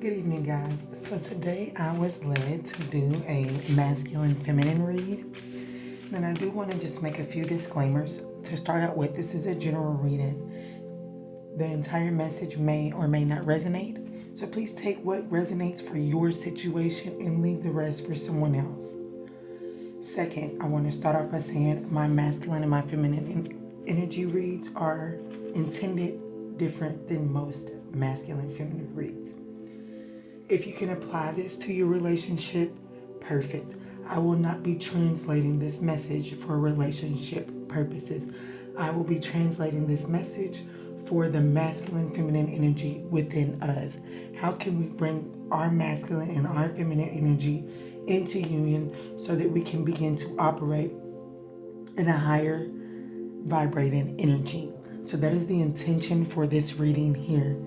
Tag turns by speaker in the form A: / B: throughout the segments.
A: Good evening, guys. So today I was led to do a masculine feminine read. And I do want to just make a few disclaimers. To start out with, this is a general reading. The entire message may or may not resonate. So please take what resonates for your situation and leave the rest for someone else. Second, I want to start off by saying my masculine and my feminine energy reads are intended different than most masculine feminine reads. If you can apply this to your relationship, perfect. I will not be translating this message for relationship purposes. I will be translating this message for the masculine feminine energy within us. How can we bring our masculine and our feminine energy into union so that we can begin to operate in a higher vibrating energy? So that is the intention for this reading here.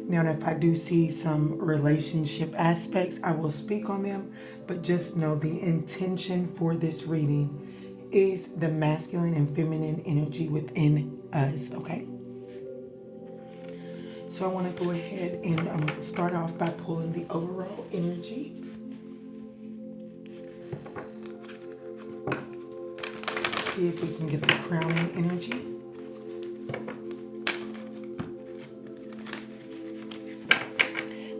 A: Now, if I do see some relationship aspects, I will speak on them, but just know the intention for this reading is the masculine and feminine energy within us, okay? So I want to go ahead and start off by pulling the overall energy. See if we can get the crowning energy.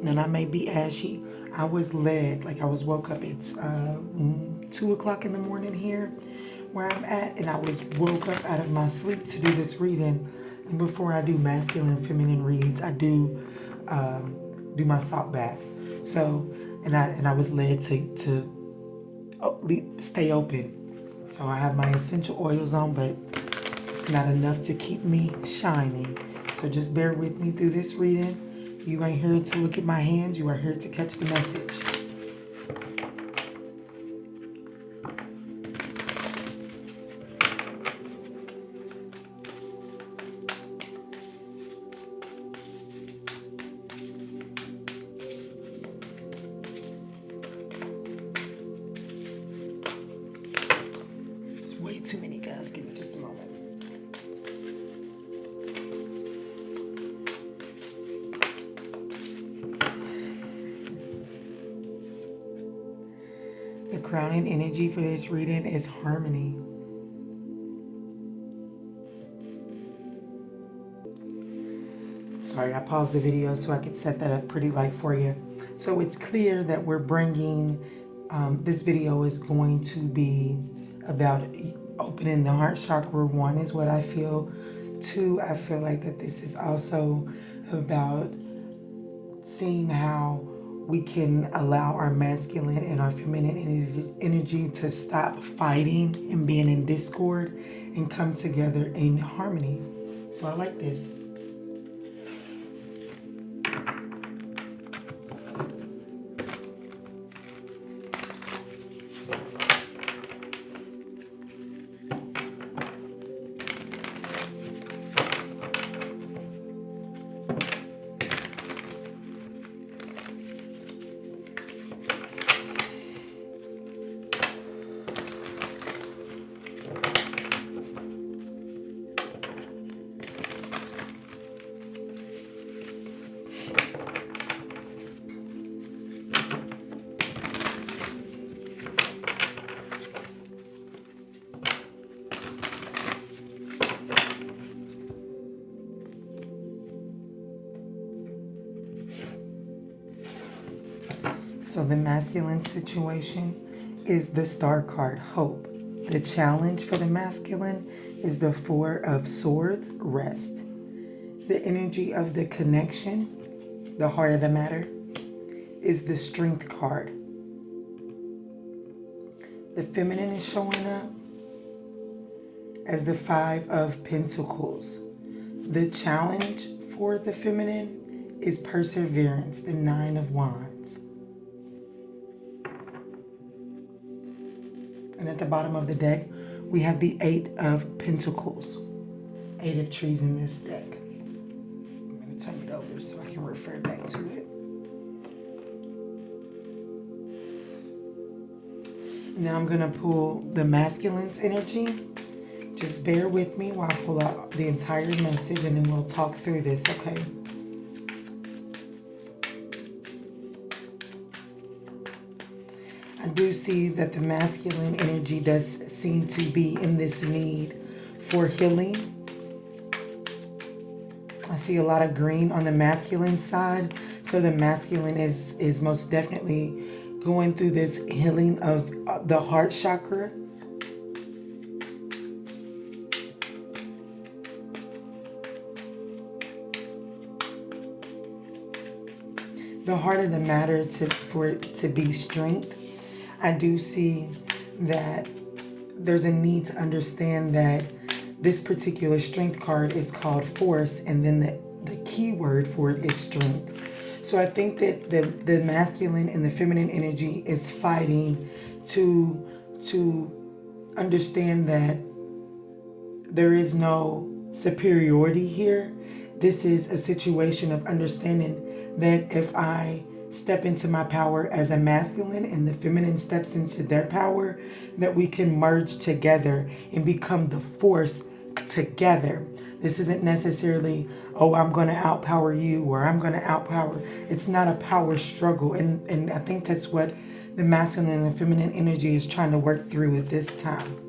A: And I may be ashy. I was led, like I was woke up. It's 2 o'clock in the morning here where I'm at, and I was woke up out of my sleep to do this reading. And before I do masculine and feminine reads, I do my salt baths. So, and I was led to stay open. So I have my essential oils on, but it's not enough to keep me shiny. So just bear with me through this reading. You ain't here to look at my hands. You are here to catch the message. It's way too many, guys. Give me just a moment. The crowning energy for this reading is harmony. Sorry, I paused the video so I could set that up pretty light for you. So it's clear that we're bringing, this video is going to be about opening the heart chakra. 1 is what I feel. 2, I feel like that this is also about seeing how we can allow our masculine and our feminine energy to stop fighting and being in discord and come together in harmony. So I like this. So the masculine situation is the Star card, hope. The challenge for the masculine is the 4 of Swords, rest. The energy of the connection, the heart of the matter, is the Strength card. The feminine is showing up as the 5 of Pentacles. The challenge for the feminine is perseverance, the 9 of Wands. And at the bottom of the deck, we have the 8 of Pentacles. 8 of trees in this deck. I'm going to turn it over so I can refer back to it. Now I'm going to pull the masculine's energy. Just bear with me while I pull out the entire message and then we'll talk through this, okay? I do see that the masculine energy does seem to be in this need for healing. I see a lot of green on the masculine side. So the masculine is most definitely going through this healing of the heart chakra. The heart of the matter for it to be strength. I do see that there's a need to understand that this particular strength card is called force, and then the key word for it is strength. So I think that the masculine and the feminine energy is fighting to understand that there is no superiority here. This is a situation of understanding that if I step into my power as a masculine and the feminine steps into their power, that we can merge together and become the force together. This isn't necessarily, oh, I'm going to outpower you or I'm going to outpower. It's not a power struggle. And I think that's what the masculine and feminine energy is trying to work through at this time.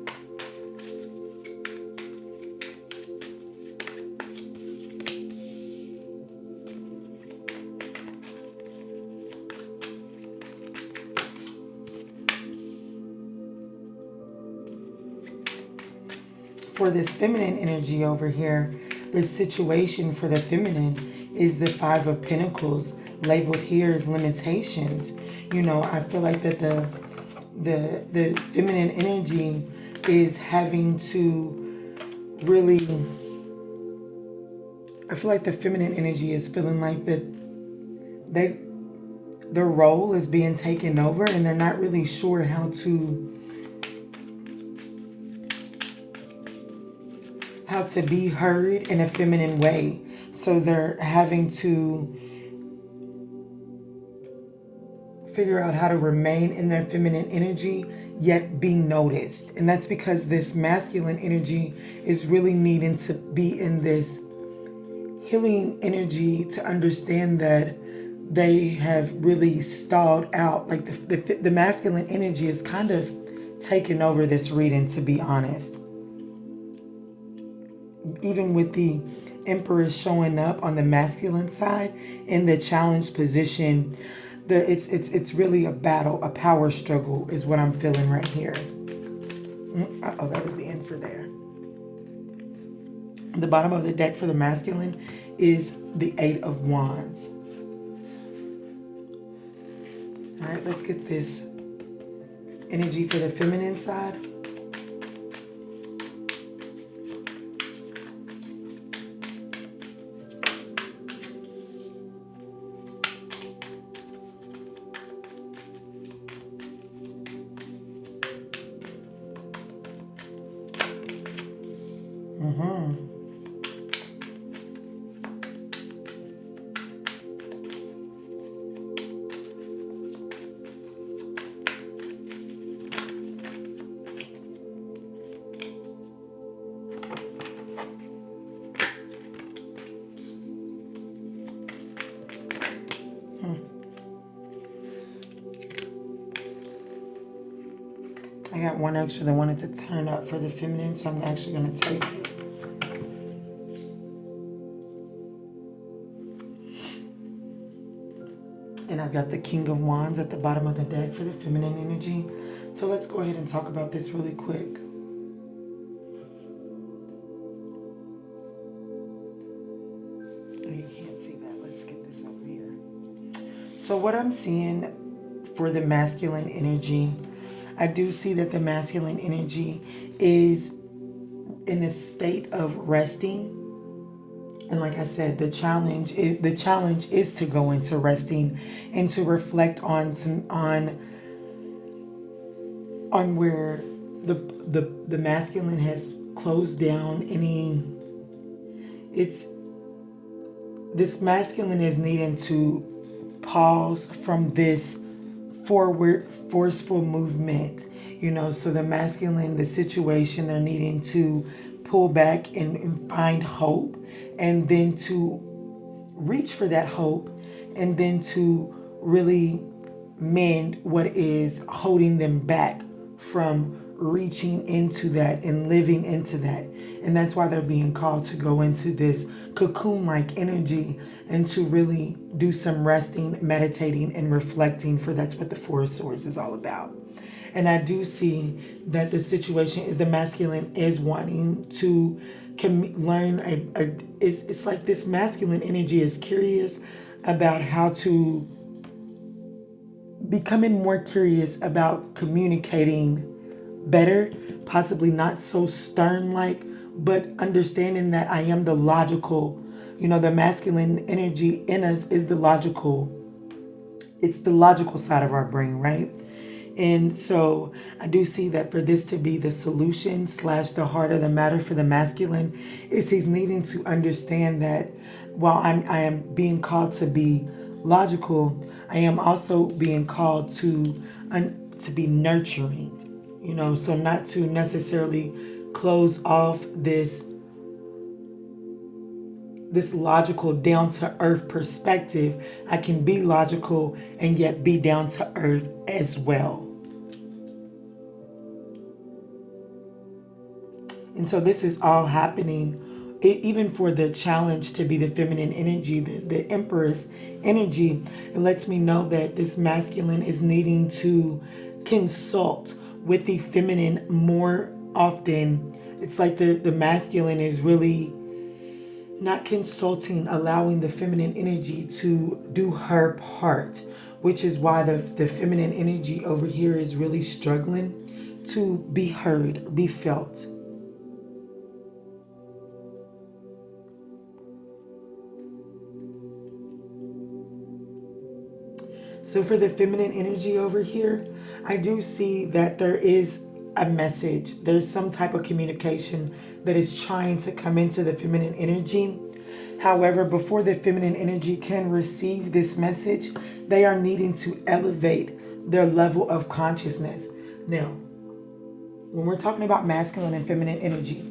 A: For this feminine energy over here, the situation for the feminine is the Five of Pentacles, labeled here as limitations. You know, I feel like that the feminine energy is having to really, I feel like the feminine energy is feeling like that their role is being taken over and they're not really sure how to be heard in a feminine way. So they're having to figure out how to remain in their feminine energy yet be noticed. And that's because this masculine energy is really needing to be in this healing energy to understand that they have really stalled out. Like the masculine energy is kind of taking over this reading, to be honest. Even with the Emperor showing up on the masculine side in the challenge position, it's really a battle, a power struggle is what I'm feeling right here. Oh, that was the end for there. The bottom of the deck for the masculine is the Eight of Wands. All right, let's get this energy for the feminine side. I got one extra that wanted to turn up for the feminine, so I'm actually going to take it. And I've got the King of Wands at the bottom of the deck for the feminine energy. So let's go ahead and talk about this really quick. Oh, you can't see that. Let's get this over here. So what I'm seeing for the masculine energy, I do see that the masculine energy is in a state of resting. And like I said, the challenge is to go into resting and to reflect on where the masculine has closed down this masculine is needing to pause from this forward forceful movement, so the masculine, the situation, they're needing to pull back and find hope, and then to reach for that hope, and then to really mend what is holding them back from reaching into that and living into that. And that's why they're being called to go into this cocoon-like energy and to really do some resting, meditating, and reflecting, for that's what the Four of Swords is all about. And I do see that the situation is the masculine is wanting to learn it's like this masculine energy is curious about how to becoming more curious about communicating better, possibly not so stern like, but understanding that I am the logical, the masculine energy in us is the logical, it's the logical side of our brain, right? And so I do see that for this to be the solution slash the heart of the matter for the masculine is he's needing to understand that while I am being called to be logical, I am also being called to be nurturing, so not to necessarily close off this logical down to earth perspective. I can be logical and yet be down to earth as well. And so this is all happening even for the challenge to be the feminine energy, the Empress energy. It lets me know that this masculine is needing to consult with the feminine more often. It's like the masculine is really not consulting, allowing the feminine energy to do her part, which is why the feminine energy over here is really struggling to be heard, be felt. So for the feminine energy over here, I do see that there is a message. There's some type of communication that is trying to come into the feminine energy. However, before the feminine energy can receive this message, they are needing to elevate their level of consciousness. Now, when we're talking about masculine and feminine energy,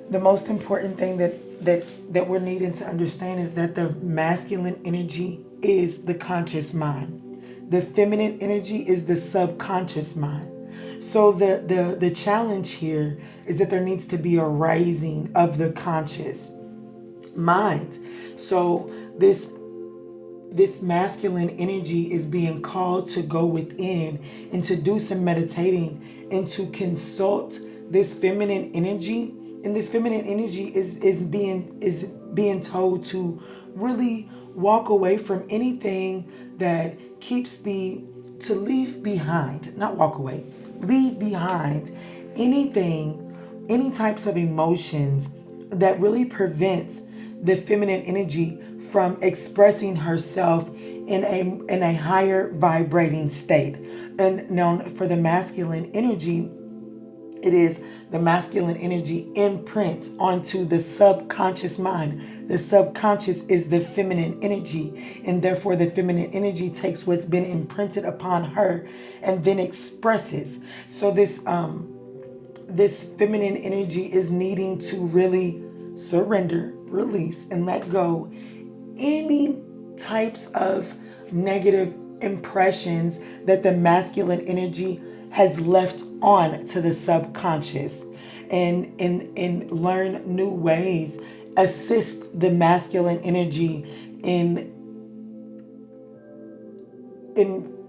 A: the most important thing that we're needing to understand is that the masculine energy is the conscious mind. The feminine energy is the subconscious mind. So the challenge here is that there needs to be a rising of the conscious mind. So this masculine energy is being called to go within and to do some meditating and to consult this feminine energy. And this feminine energy is being told to really walk away from anything that to leave behind, not walk away, leave behind any types of emotions that really prevents the feminine energy from expressing herself in a higher vibrating state. And now for the masculine energy, it is the masculine energy imprints onto the subconscious mind. The subconscious is the feminine energy, and therefore the feminine energy takes what's been imprinted upon her and then expresses. So this feminine energy is needing to really surrender, release, and let go any types of negative impressions that the masculine energy has left on to the subconscious, and learn new ways, assist the masculine energy in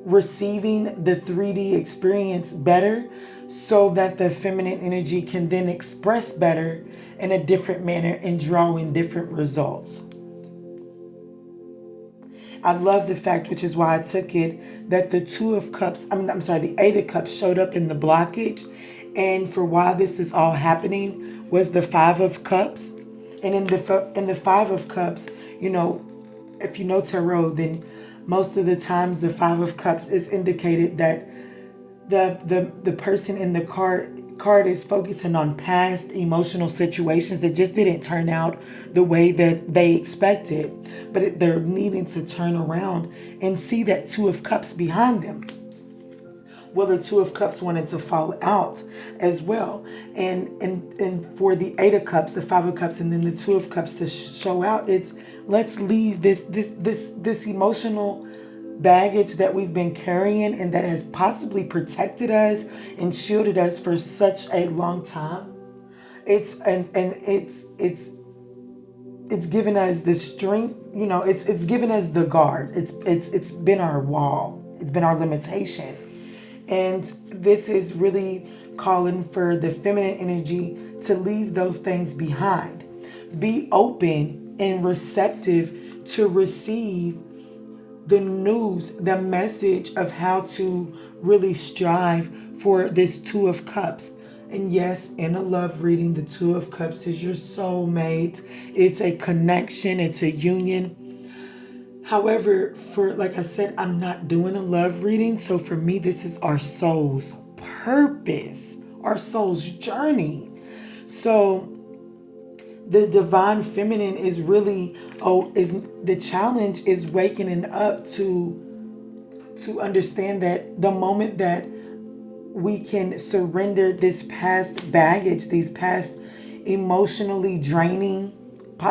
A: receiving the 3D experience better, so that the feminine energy can then express better in a different manner and draw in different results. I love the fact, which is why I took it, that the the Eight of Cups showed up in the blockage. And for why this is all happening was the Five of Cups. And in the Five of Cups, if you know tarot, then most of the times the Five of Cups is indicated that the person in the card is focusing on past emotional situations that just didn't turn out the way that they expected, but they're needing to turn around and see that Two of Cups behind them. Well, the Two of Cups wanted to fall out as well, and for the Eight of Cups, the Five of Cups, and then the Two of Cups to show out, it's let's leave this emotional baggage that we've been carrying and that has possibly protected us and shielded us for such a long time. It's given us the strength, it's given us the guard. It's been our wall. It's been our limitation. And this is really calling for the feminine energy to leave those things behind. Be open and receptive to receive the news, the message of how to really strive for this Two of Cups. And yes, in a love reading, the Two of Cups is your soulmate. It's a connection, it's a union. However, like I said, I'm not doing a love reading. So for me, this is our soul's purpose, our soul's journey. So the divine feminine is really, is the challenge is waking up to understand that the moment that we can surrender this past baggage, these past emotionally draining,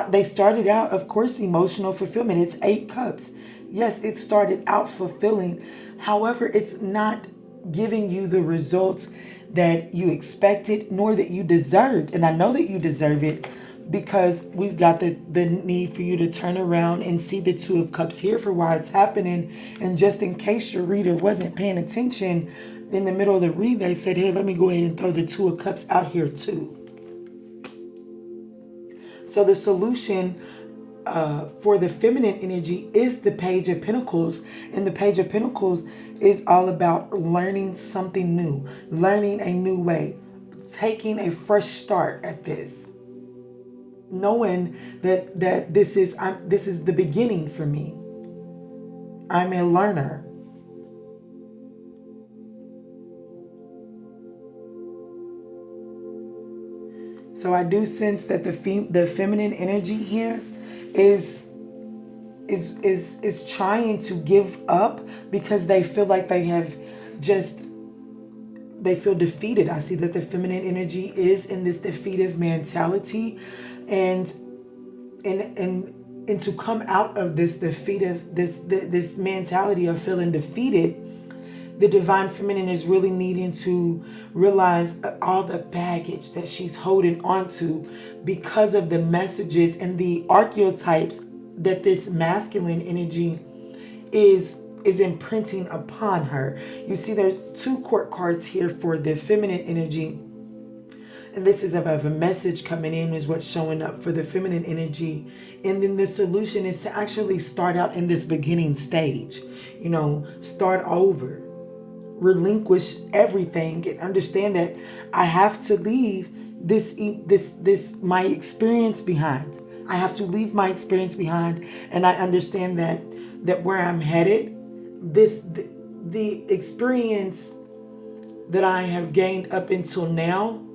A: they started out, of course, emotional fulfillment. It's 8 cups. Yes, it started out fulfilling. However, it's not giving you the results that you expected, nor that you deserved. And I know that you deserve it, because we've got the need for you to turn around and see the Two of Cups here for why it's happening. And just in case your reader wasn't paying attention, in the middle of the read, they said, here, let me go ahead and throw the Two of Cups out here too. So the solution for the feminine energy is the Page of Pentacles. And the Page of Pentacles is all about learning something new, learning a new way, taking a fresh start at this. Knowing that this is the beginning for me. I'm a learner. So I do sense that the feminine energy here is trying to give up because they feel like they feel defeated. I see that the feminine energy is in this defeative mentality, and to come out of this defeative, this mentality of feeling defeated, the divine feminine is really needing to realize all the baggage that she's holding onto because of the messages and the archetypes that this masculine energy is imprinting upon her. You see, there's 2 court cards here for the feminine energy. And this is about a message coming in is what's showing up for the feminine energy. And then the solution is to actually start out in this beginning stage. Start over. Relinquish everything and understand that I have to leave this my experience behind. I have to leave my experience behind, and I understand that where I'm headed, the experience that I have gained up until now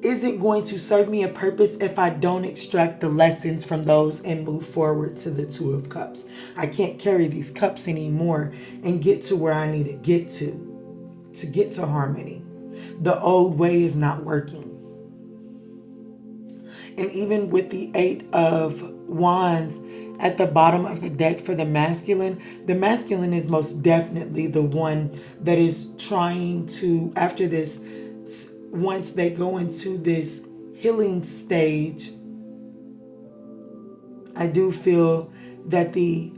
A: isn't going to serve me a purpose if I don't extract the lessons from those and move forward to the Two of Cups. I can't carry these cups anymore and get to where I need to get to harmony. The old way is not working. And even with the 8 of Wands at the bottom of the deck for the masculine is most definitely the one that is trying to, after this, once they go into this healing stage, I do feel that the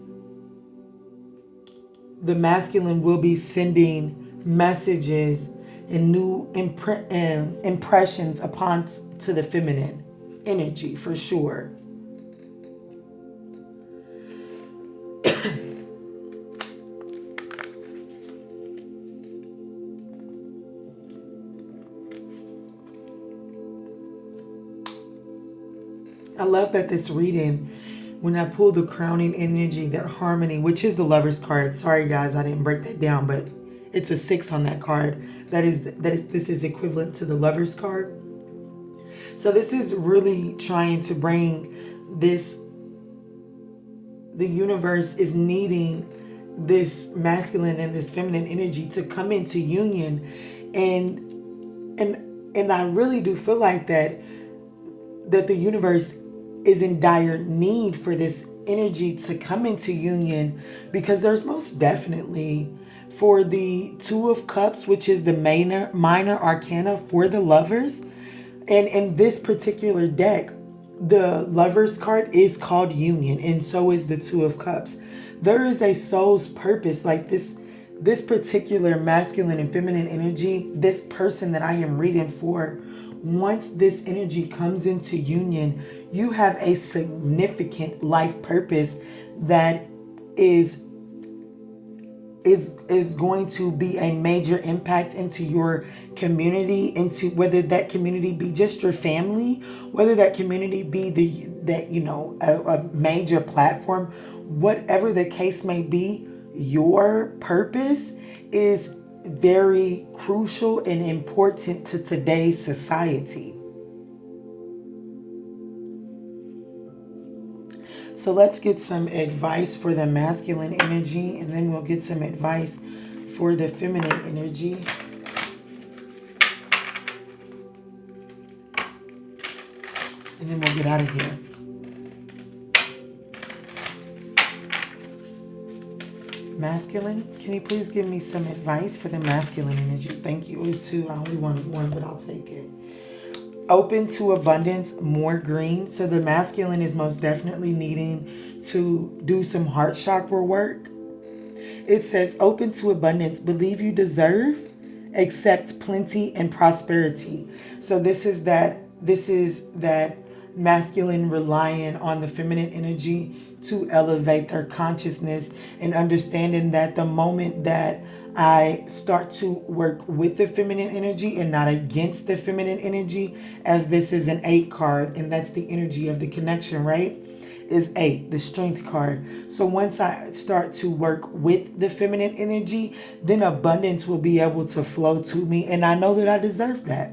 A: masculine will be sending messages and new impressions upon to the feminine energy for sure. I love that this reading, when I pull the crowning energy, that harmony, which is the Lover's card. Sorry guys, I didn't break that down, but it's a 6 on that card. This is equivalent to the Lover's card. So this is really trying to bring this, the universe is needing this masculine and this feminine energy to come into union. And I really do feel like that the universe is in dire need for this energy to come into union, because there's most definitely, for the Two of Cups, which is the minor arcana for the lovers, and in this particular deck, the Lovers card is called Union, and so is the Two of Cups. There is a soul's purpose, like this particular masculine and feminine energy, this person that I am reading for, once this energy comes into union, you have a significant life purpose that is going to be a major impact into your community, into whether that community be just your family, whether that community be a major platform, whatever the case may be. Your purpose is very crucial and important to today's society. So let's get some advice for the masculine energy, and then we'll get some advice for the feminine energy. And then we'll get out of here. Masculine, can you please give me some advice for the masculine energy? Thank you. Oh, two. I only wanted one, but I'll take it. Open to abundance, more green. So the masculine is most definitely needing to do some heart chakra work. It says open to abundance, believe you deserve, accept plenty and prosperity. So this is that masculine relying on the feminine energy to elevate their consciousness, and understanding that the moment that I start to work with the feminine energy and not against the feminine energy, as this is an 8 card, and that's the energy of the connection, right? Is 8, the strength card. So once I start to work with the feminine energy, then abundance will be able to flow to me, and I know that I deserve that.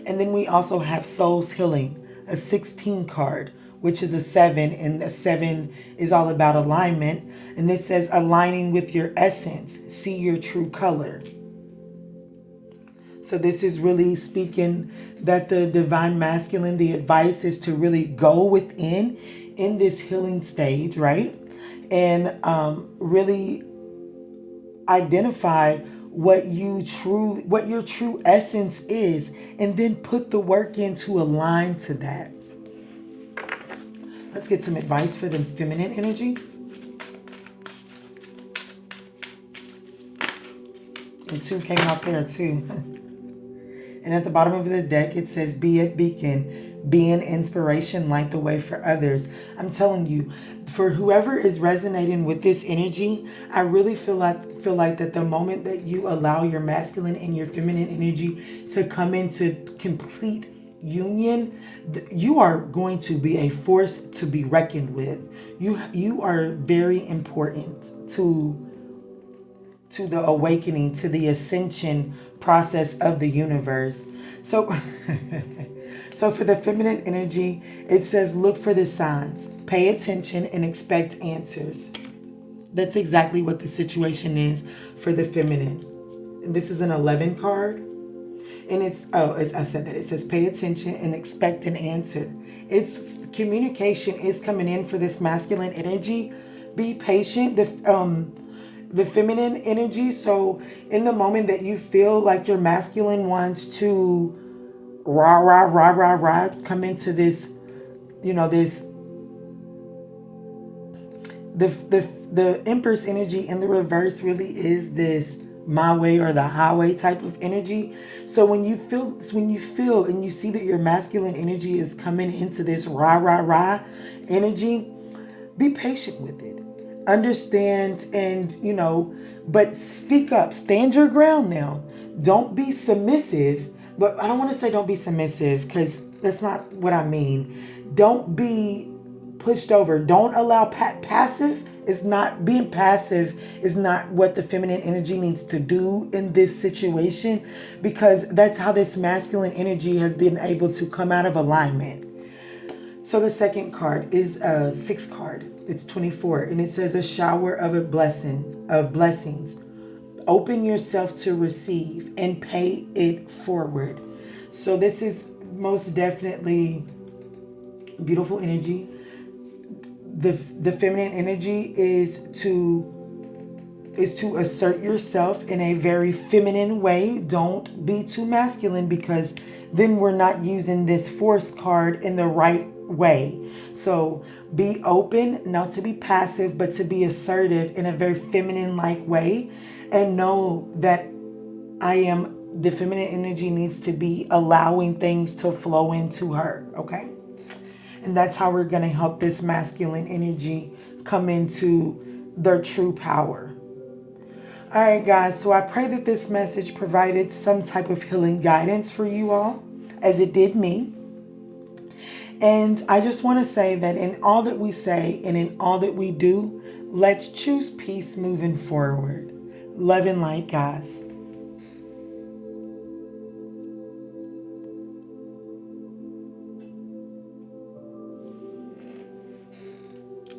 A: And then we also have Soul's Healing, a 16 card, which is a 7, and the 7 is all about alignment. And this says aligning with your essence, see your true color. So this is really speaking that the divine masculine, the advice is to really go within in this healing stage, right? And really identify what your true essence is, and then put the work in to align to that. Let's get some advice for the feminine energy. And 2 came out there too. And at the bottom of the deck, it says, be a beacon, be an inspiration, light the way for others. I'm telling you, for whoever is resonating with this energy, I really feel like that the moment that you allow your masculine and your feminine energy to come into complete union, you are going to be a force to be reckoned with. You are very important to the awakening, to the ascension process of the universe. So so for the feminine energy, it says look for the signs, pay attention, and expect answers. That's exactly what the situation is for the feminine. And this is an 11 card. And I said that. It says pay attention and expect an answer. It's communication is coming in for this masculine energy. Be patient. The feminine energy. So in the moment that you feel like your masculine wants to come into this, the Empress energy in the reverse really is this my way or the highway type of energy. So when you feel and you see that your masculine energy is coming into this energy, be patient with it. Understand, and but speak up, stand your ground now. Don't be submissive. But I don't want to say don't be submissive, because that's not what I mean. Don't be pushed over. Don't allow passive. Being passive is not what the feminine energy needs to do in this situation, because that's how this masculine energy has been able to come out of alignment. So the second card is a 6 card. It's 24, and it says a shower of blessings. Open yourself to receive and pay it forward. So this is most definitely beautiful energy. The feminine energy is to assert yourself in a very feminine way. Don't be too masculine, because then we're not using this force card in the right way. So be open, not to be passive, but to be assertive in a very feminine like way, and know that the feminine energy needs to be allowing things to flow into her, okay? And that's how we're going to help this masculine energy come into their true power. All right, guys, so I pray that this message provided some type of healing guidance for you all, as it did me. And I just want to say that in all that we say and in all that we do, let's choose peace moving forward. Love and light, guys.